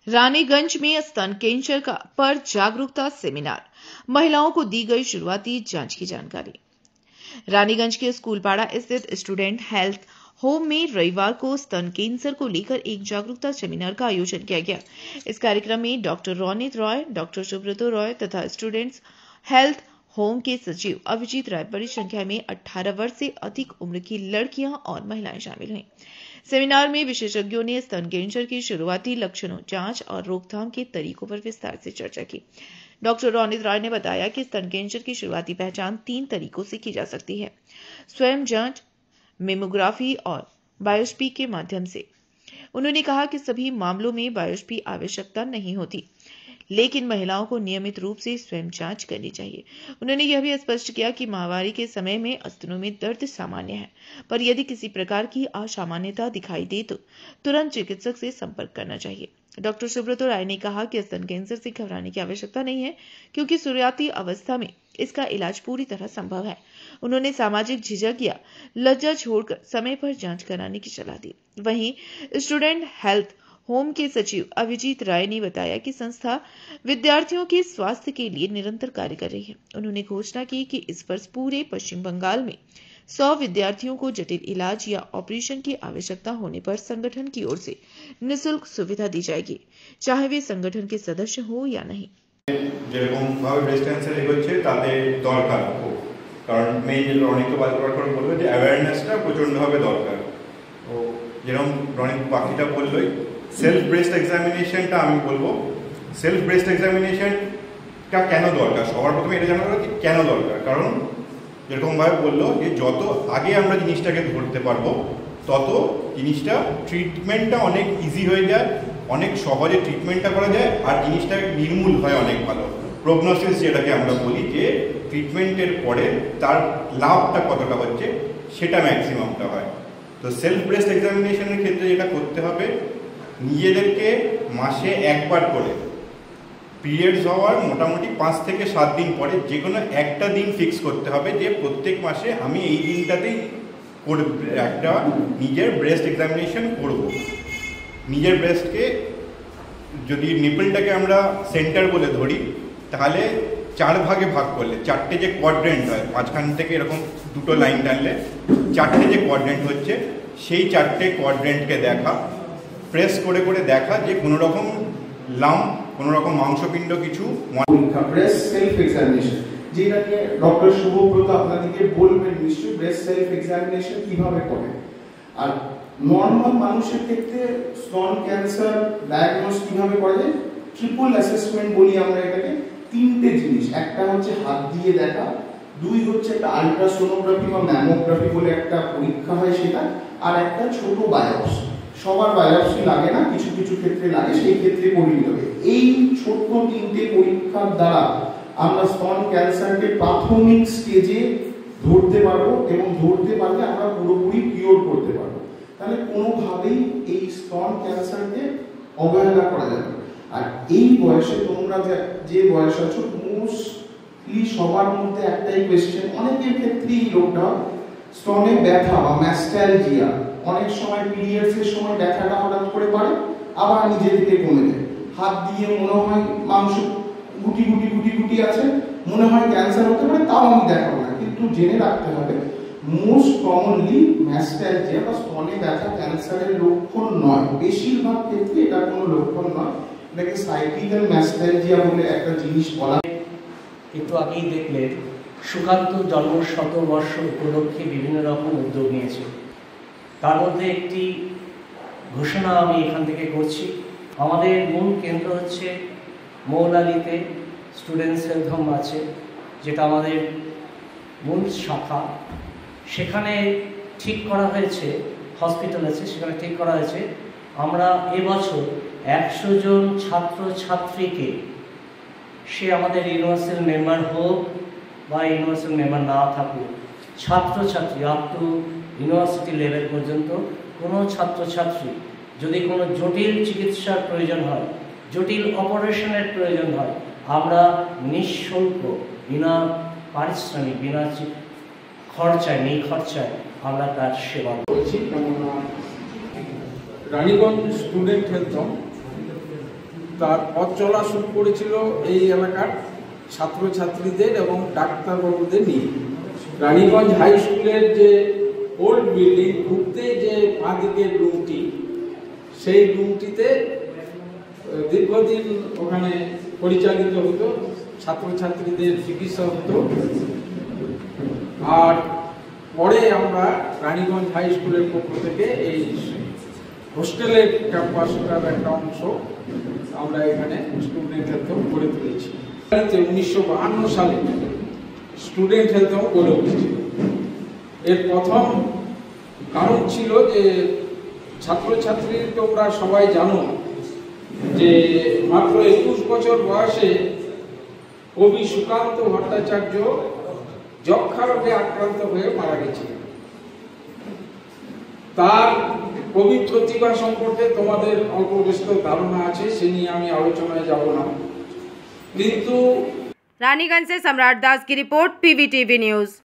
रानीगंज में स्तन कैंसर पर जागरूकता सेमिनार, महिलाओं को दी गई शुरुआती जांच की जानकारी। रानीगंज के स्कूलपाड़ा स्थित स्टूडेंट हेल्थ होम में रविवार को स्तन कैंसर को लेकर एक जागरूकता सेमिनार का आयोजन किया गया। इस कार्यक्रम में डॉक्टर रोनित रॉय, डॉक्टर सुब्रतो रॉय तथा स्टूडेंट्स हेल्थ होम के सचिव अभिजीत राय बड़ी संख्या में 18 वर्ष से अधिक उम्र की लड़कियां और महिलाएं शामिल हुईं। सेमिनार में विशेषज्ञों ने स्तन कैंसर की शुरुआती लक्षणों, जांच और रोकथाम के तरीकों पर विस्तार से चर्चा की। डॉक्टर रोनित राय ने बताया कि स्तन कैंसर की शुरुआती पहचान 3 तरीकों से की जा सकती है: स्वयं जांच, मेमोग्राफी और बायोप्सी के माध्यम से। उन्होंने कहा कि सभी मामलों में बायोप्सी आवश्यकता नहीं होती, लेकिन महिलाओं को नियमित रूप से स्वयं जांच करनी चाहिए। उन्होंने यह भी स्पष्ट किया कि माहवारी के समय में स्तनों में दर्द सामान्य है, पर यदि किसी प्रकार की असामान्यता दिखाई दे तो तुरंत चिकित्सक से संपर्क करना चाहिए। डॉक्टर सुब्रतो राय ने कहा कि स्तन कैंसर से घबराने की आवश्यकता नहीं है, क्योंकि शुरुआती अवस्था में इसका इलाज पूरी तरह संभव है। उन्होंने सामाजिक झिझक या लज्जा छोड़कर समय पर जांच कराने की सलाह दी। वहीं स्टूडेंट हेल्थ होम के सचिव अभिजीत राय ने बताया कि संस्था विद्यार्थियों के स्वास्थ्य के लिए निरंतर कार्य कर रही है। उन्होंने घोषणा की कि इस वर्ष पूरे पश्चिम बंगाल में 100 विद्यार्थियों को जटिल इलाज या ऑपरेशन की आवश्यकता होने पर संगठन की ओर से निःशुल्क सुविधा दी जाएगी, चाहे वे संगठन के सदस्य हो या नहीं। যেরকম ভাবে ব্রেস্ট ক্যান্সার এগোচ্ছে তাতে দরকার, কারণ মেইন অনেকে বারবার করে বলবে যে অ্যাওয়ারনেসটা প্রচণ্ডভাবে দরকার। তো যেরকম রনিক বাকিটা বললোই, সেলফ ব্রেস্ট এক্সামিনেশনটা আমি বলবো, সেলফ ব্রেস্ট এক্সামিনেশনটা কেন দরকার, সবার প্রথমে এটা জানা দরকার কেন দরকার। কারণ যেরকমভাবে বললো যে যত আগে আমরা জিনিসটাকে ধরতে পারবো তত জিনিসটা ট্রিটমেন্টটা অনেক ইজি হয়ে যায়, অনেক সহজে ট্রিটমেন্টটা করা যায়, আর জিনিসটা নির্মূল হয় অনেক ভালো। প্রগনোসিস যেটাকে আমরা বলি, যে ট্রিটমেন্টের পরে তার লাভটা কতটা হচ্ছে সেটা ম্যাক্সিমামটা হয়। তো সেলফ ব্রেস্ট এক্সামিনেশনের ক্ষেত্রে যেটা করতে হবে, নিজেদেরকে মাসে একবার করে পিরিয়ডস হওয়ার মোটামুটি 5 থেকে 7 দিন পরে যে কোনো একটা দিন ফিক্স করতে হবে যে প্রত্যেক মাসে আমি এই দিনটাতেই একটা নিজের ব্রেস্ট এক্সামিনেশন করব। নিজের ব্রেস্টকে যদি নিপলটাকে আমরা সেন্টার বলে ধরি, তাহলে 4 ভাগে ভাগ করলে 4টে যে কোয়াড্রেন্ট হয়, মাঝখান থেকে এরকম 2টো লাইন টানলে 4টে যে কোয়াড্রেন্ট হচ্ছে, সেই 4টে কোয়াড্রেন্টকে দেখা, প্রেস করে করে দেখা যে কোনো রকম লাম্প, কোনো রকম মাংসপিণ্ড কিছু। ব্রেস্ট সেলফ এক্সামিনেশন, যেটা নিয়ে ডক্টর শুভব্রত আপনাদেরকে বলবেন নিশ্চয়ই, ব্রেস্ট সেলফ এক্সামিনেশন কিভাবে করে। আর নর্মাল মানুষের ক্ষেত্রে স্তন ক্যান্সার ডায়াগনোস কিভাবে করা যায়, ট্রিপল অ্যাসেসমেন্ট বলি আমরা এটাকে। 3টে জিনিস, একটা হচ্ছে হাত দিয়ে দেখা, 2 হচ্ছে একটা আলট্রাসোনোগ্রাফি বা ম্যামোগ্রাফি বলে একটা পরীক্ষা হয় সেটা, আর একটা ছোট বায়োপসি। সবার বায়োপসি লাগে না, কিছু কিছু ক্ষেত্রে লাগে, সেই ক্ষেত্রে করিয়ে দেবে। এই ছোট্ট 3টে পরীক্ষার দ্বারা আমরা স্তন ক্যান্সারকে প্রাথমিক স্টেজে ধরতে পারবো, এবং ধরতে পারলে আমরা পুরোপুরি কিওর করতে পারবো। তাহলে কোনোভাবেই এই স্তন ক্যান্সারকে অবহেলা করা যাবে। আর এই বয়সে তোমরা যে বয়স আছো, মোস্টলি সবার মধ্যে একটাই কোয়েশ্চেন, অনেকের ক্ষেত্রেই লোকটা স্তনে ব্যথা বা ম্যাস্টালজিয়া, অনেক সময় পিরিয়ডসের সময় ব্যথাটা হঠাৎ করে পারে, আবার নিজে থেকে কমে যায়। হাত দিয়ে মনে হয় মাংস গুটি গুটি গুটি গুটি আছে, মনে হয় ক্যান্সার হতে পারে, তাও আমি দেখাবো না। কিন্তু জেনে রাখতে হবে, মোস্ট কমনলি ম্যাস্টালজিয়া বা স্তনে ব্যথা ক্যান্সারের লক্ষণ নয়, বেশিরভাগ ক্ষেত্রে এটা কোনো লক্ষণ নয়। এটাকে সাইক্লিক্যাল ম্যাস্টালজিয়া বলে একটা জিনিস বলা। একটু আগেই দেখলেন সুকান্ত জন্ম শতবর্ষ উপলক্ষে বিভিন্ন রকম উদ্যোগ নিয়েছে। তার মধ্যে একটি ঘোষণা আমি এখান থেকে করছি। আমাদের মূল কেন্দ্র হচ্ছে মৌলালিতে স্টুডেন্টস হেলথ হোম আছে, যেটা আমাদের মূল শাখা। সেখানে ঠিক করা হয়েছে, হসপিটাল আছে, সেখানে ঠিক করা হয়েছে আমরা এবছর 100 জন ছাত্রছাত্রীকে, সে আমাদের ইউনিভার্সাল মেম্বার হোক বা ইউনিভার্সাল মেম্বার না থাকুক, ছাত্রছাত্রী আপ টু ইউনিভার্সিটি লেভেল পর্যন্ত কোনো ছাত্রছাত্রী যদি কোনো জটিল চিকিৎসার প্রয়োজন হয়, জটিল অপারেশনের প্রয়োজন হয়, আমরা নিঃশুল্ক, বিনা পারিশ্রমিক, বিনা খরচায়, নিখরচায় আমরা তার সেবা করছি। রানীগঞ্জ স্টুডেন্ট হেলথ হোম তার পথ চলা শুরু করেছিল এই এলাকার ছাত্রছাত্রীদের এবং ডাক্তারবাবুদের নিয়ে। রানীগঞ্জ হাই স্কুলের যে ওল্ড বিল্ডিং ঢুকতে যে বাঁদিকের রুমটি, সেই রুমটিতে দীর্ঘদিন ওখানে পরিচালিত হতো, ছাত্রছাত্রীদের চিকিৎসা হতো। আর পরে আমরা রানীগঞ্জ হাই স্কুলের পক্ষ থেকে এই হোস্টেলের ক্যাম্পাসটার একটা অংশ আমরা এখানে স্টুডেন্ট হেলথ হোম গড়ে তুলেছি। 1952 সালে স্টুডেন্ট হেলথ হোম গড়ে উঠেছে। এর প্রথম কারণ ছিল যে ছাত্রছাত্রী তোমরা সবাই জানো যে মাত্র 21 বছর বয়সে কবি সুকান্ত ভট্টাচার্য যক্ষা রোগে আক্রান্ত হয়ে মারা গেছিল। তার কবি প্রতিভা সম্পর্কে তোমাদের অল্প বেশি ধারণা আছে, সে নিয়ে আমি আলোচনায় যাব না, কিন্তু रानीगंज से सम्राट दास की रिपोर्ट, PVTV न्यूज।